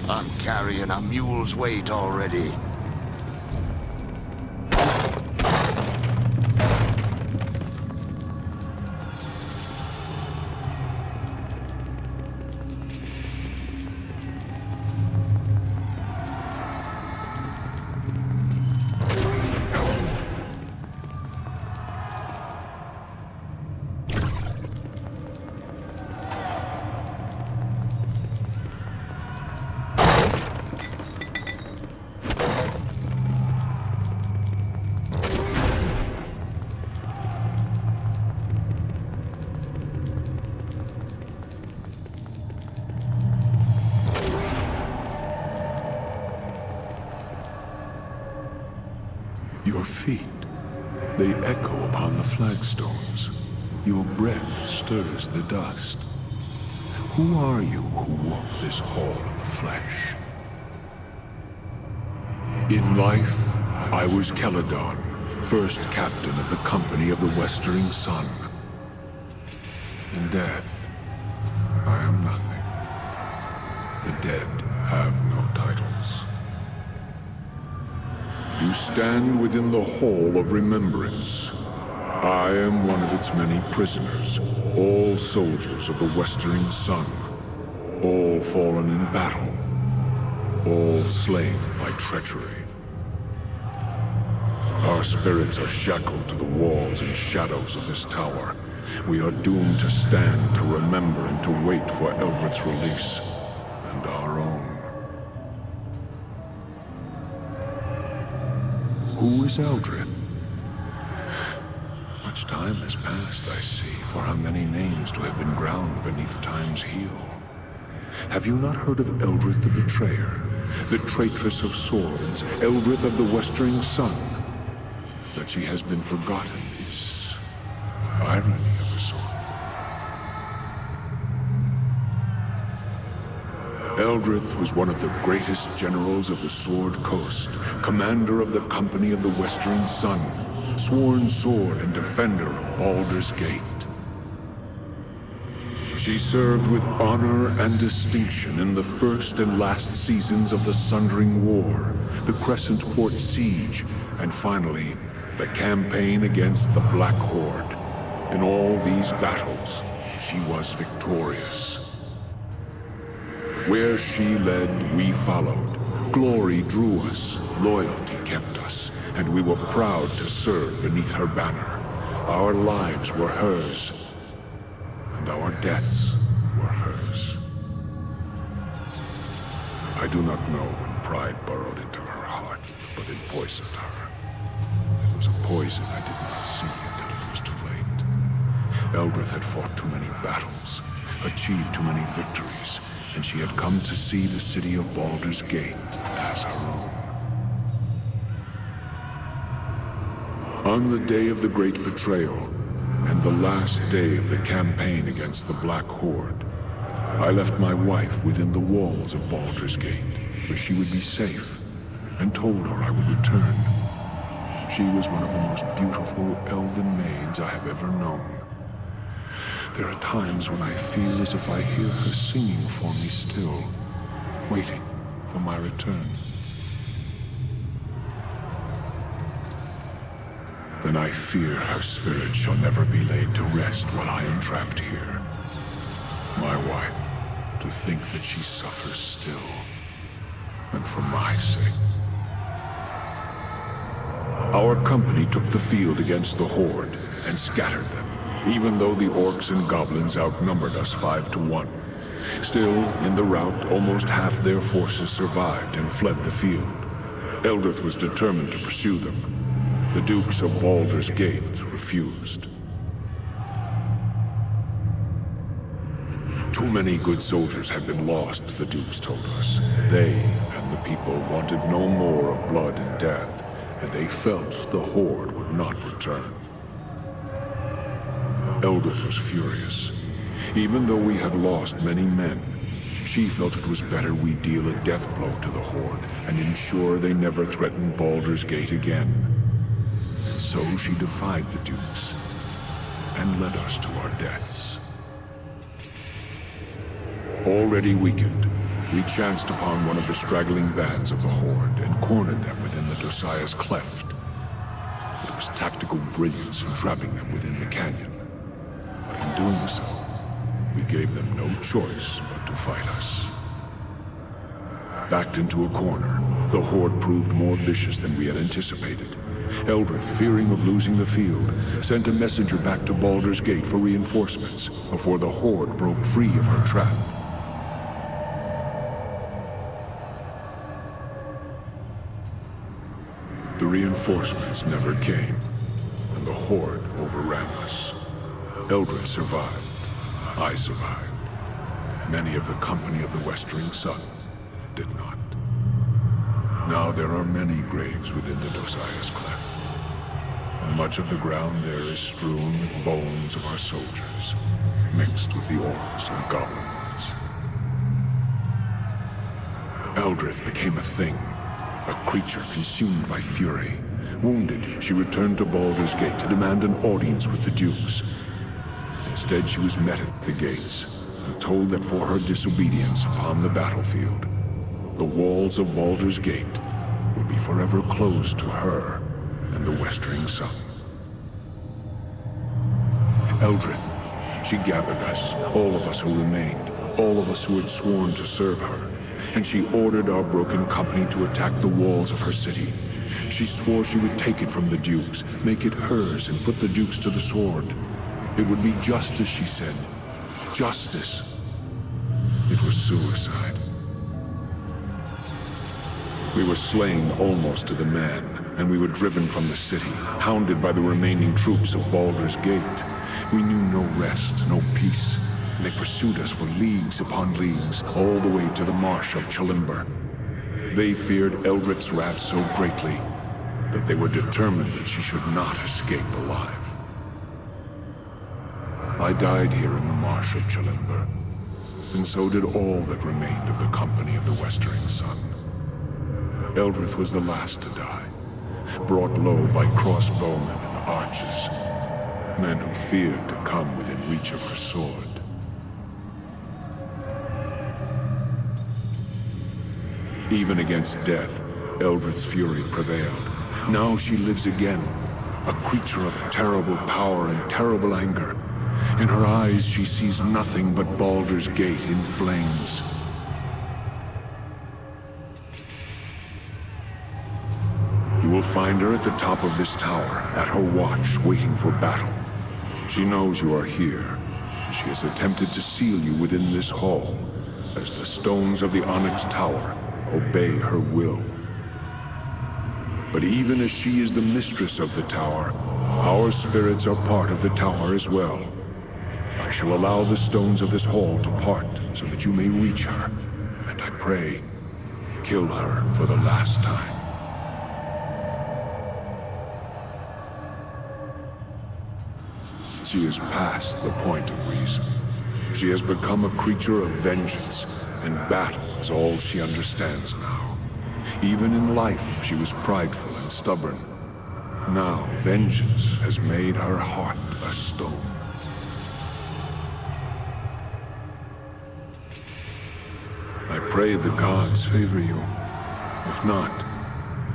I'm carrying a mule's weight already. Your feet, they echo upon the flagstones. Your breath stirs the dust. Who are you who walk this hall in the flesh? In life, I was Celadon, first captain of the Company of the Westering Sun. In death, I am nothing. The dead have no titles. You stand within the Hall of Remembrance. I am one of its many prisoners, all soldiers of the Westering Sun, all fallen in battle, all slain by treachery. Our spirits are shackled to the walls and shadows of this tower. We are doomed to stand, to remember, and to wait for Eldrith's release, and our own. Who is Eldrith? Much time has passed, I see, for how many names to have been ground beneath time's heel. Have you not heard of Eldrith the Betrayer, the traitress of swords, Eldrith of the Westering Sun? That she has been forgotten is irony of a sort. Eldrith was one of the greatest generals of the Sword Coast, commander of the Company of the Westering Sun, sworn sword and defender of Baldur's Gate. She served with honor and distinction in the first and last seasons of the Sundering War, the Crescent Port Siege, and finally, the campaign against the Black Horde. In all these battles, she was victorious. Where she led, we followed. Glory drew us, loyalty kept us, and we were proud to serve beneath her banner. Our lives were hers, and our deaths were hers. I do not know when pride burrowed into her heart, but it poisoned her. It was a poison I did not see until it was too late. Eldrith had fought too many battles, achieved too many victories, and she had come to see the city of Baldur's Gate as her own. On the day of the Great Betrayal, and the last day of the campaign against the Black Horde, I left my wife within the walls of Baldur's Gate, where she would be safe, and told her I would return. She was one of the most beautiful elven maids I have ever known. There are times when I feel as if I hear her singing for me still, waiting for my return. Then I fear her spirit shall never be laid to rest while I am trapped here. My wife, to think that she suffers still, and for my sake. Our company took the field against the Horde and scattered them, even though the orcs and goblins outnumbered us 5 to 1. Still, in the rout, almost half their forces survived and fled the field. Eldrith was determined to pursue them. The Dukes of Baldur's Gate refused. Too many good soldiers had been lost, the Dukes told us. They and the people wanted no more of blood and death, and they felt the Horde would not return. Eldrith was furious. Even though we had lost many men, she felt it was better we deal a death blow to the Horde and ensure they never threatened Baldur's Gate again. And so she defied the Dukes and led us to our deaths. Already weakened, We chanced upon one of the straggling bands of the Horde and cornered them within the Dosiah's cleft. It was tactical brilliance in trapping them within the canyon. But in doing so, we gave them no choice but to fight us. Backed into a corner, the Horde proved more vicious than we had anticipated. Eldrith, fearing of losing the field, sent a messenger back to Baldur's Gate for reinforcements before the Horde broke free of her trap. The reinforcements never came, and the Horde overran us. Eldrith survived. I survived. Many of the company of the Westering Sun did not. Now there are many graves within the Dosiah's cleft, and much of the ground there is strewn with bones of our soldiers, mixed with the orcs and goblinoids. Eldrith became a thing, a creature consumed by fury. Wounded, she returned to Baldur's Gate to demand an audience with the dukes. Instead, she was met at the gates and told that for her disobedience upon the battlefield, the walls of Baldur's Gate would be forever closed to her and the Westering Sun. Eldrith, she gathered us, all of us who remained, all of us who had sworn to serve her, and she ordered our broken company to attack the walls of her city. She swore she would take it from the dukes, make it hers, and put the dukes to the sword. It would be justice, she said. Justice. It was suicide. We were slain almost to the man, and we were driven from the city, hounded by the remaining troops of Baldur's Gate. We knew no rest, no peace, and they pursued us for leagues upon leagues, all the way to the marsh of Chalimber. They feared Eldrith's wrath so greatly that they were determined that she should not escape alive. I died here in the marsh of Chalimber, and so did all that remained of the company of the Westering Sun. Eldrith was the last to die, brought low by crossbowmen and archers, men who feared to come within reach of her sword. Even against death, Eldrith's fury prevailed. Now she lives again, a creature of terrible power and terrible anger. In her eyes, she sees nothing but Baldur's Gate in flames. You will find her at the top of this tower, at her watch, waiting for battle. She knows you are here. She has attempted to seal you within this hall, as the stones of the Onyx Tower obey her will. But even as she is the mistress of the tower, our spirits are part of the tower as well. I shall allow the stones of this hall to part so that you may reach her, and I pray, kill her for the last time. She is past the point of reason. She has become a creature of vengeance, and battle is all she understands now. Even in life, she was prideful and stubborn. Now, vengeance has made her heart a stone. I pray the gods favor you. If not,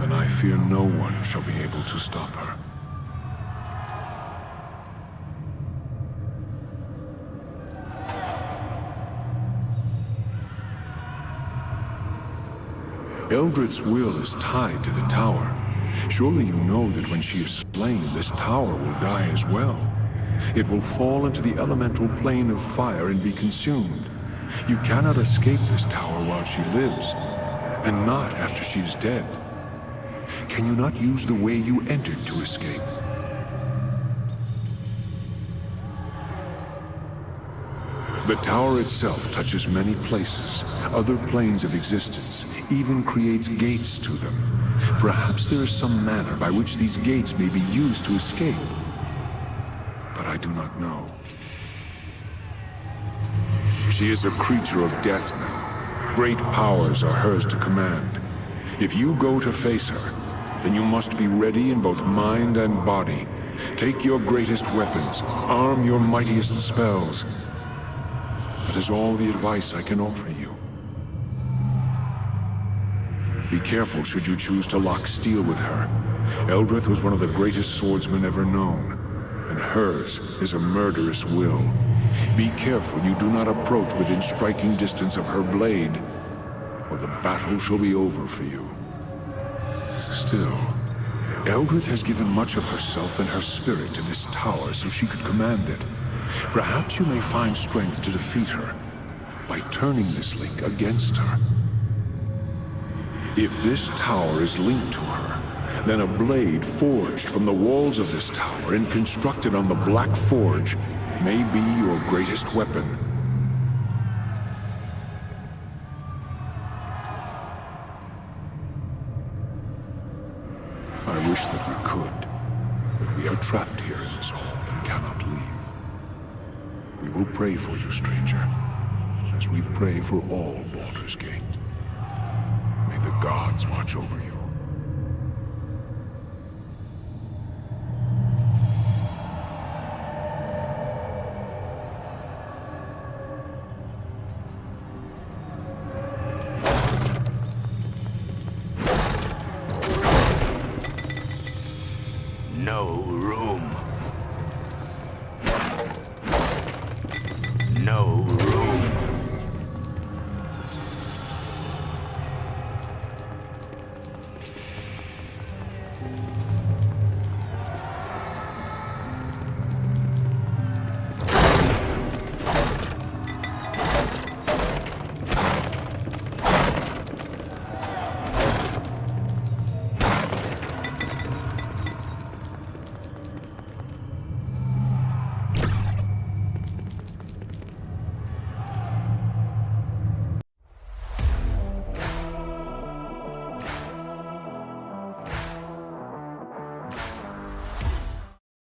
then I fear no one shall be able to stop her. Eldrith's will is tied to the tower. Surely you know that when she is slain, this tower will die as well. It will fall into the elemental plane of fire and be consumed. You cannot escape this tower while she lives, and not after she is dead. Can you not use the way you entered to escape? The tower itself touches many places, other planes of existence, even creates gates to them. Perhaps there is some manner by which these gates may be used to escape. But I do not know. She is a creature of death now. Great powers are hers to command. If you go to face her, then you must be ready in both mind and body. Take your greatest weapons, arm your mightiest spells. That is all the advice I can offer you. Be careful should you choose to lock steel with her. Eldrith was one of the greatest swordsmen ever known, and hers is a murderous will. Be careful you do not approach within striking distance of her blade, or the battle shall be over for you. Still, Eldrith has given much of herself and her spirit to this tower so she could command it. Perhaps you may find strength to defeat her by turning this link against her. If this tower is linked to her, then a blade forged from the walls of this tower and constructed on the Black Forge may be your greatest weapon. I wish that we could, but we are trapped here in this hall and cannot leave. We will pray for you, stranger, as we pray for all Baldur's Gate. May the gods watch over you.